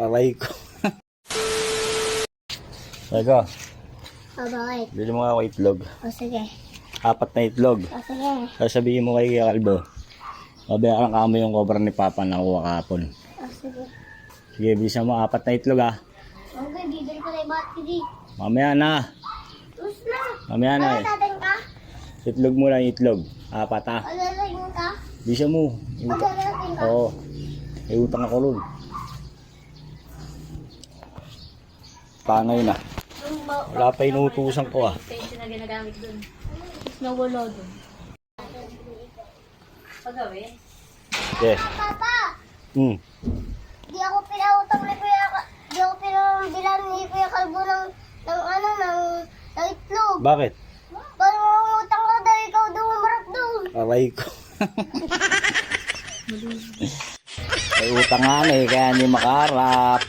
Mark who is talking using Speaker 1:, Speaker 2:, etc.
Speaker 1: Aray ko. Ego,
Speaker 2: Bakit?
Speaker 1: bili mo nga ako itlog.
Speaker 2: O sige.
Speaker 1: 4 na itlog.
Speaker 2: O sige.
Speaker 1: Sasabihin mo kay Kalbo. Mabayaran ka mo yung cobra ni Papa na kuha kahapon.
Speaker 2: O sige.
Speaker 1: Sige, bilisan mo 4 na itlog ha.
Speaker 2: Okay, bibili ko na yung battery.
Speaker 1: Mamaya na.
Speaker 2: Tapos na.
Speaker 1: Mamaya na eh.
Speaker 2: Natin ka?
Speaker 1: Itlog mo lang itlog. 4 ha.
Speaker 2: Alalayin ka?
Speaker 1: Bilisan mo.
Speaker 2: Alalayin ka?
Speaker 1: Oo. May utang ako ron. Paano yun ah? Wala pa inuutusan ko ah.
Speaker 3: Extension na ginagamit dun. Tapos nawala dun. Pagawin?
Speaker 1: Okay.
Speaker 2: Papa!
Speaker 1: Hmm.
Speaker 2: Di ako pinautang ni Kuya Di ako pinambilan ni Kuya Kalbo ng itlog.
Speaker 1: Bakit?
Speaker 2: Paano utang ka daw ikaw daw umarap doon?
Speaker 1: Aray ko. May utang nga na eh, kaya hindi makarap.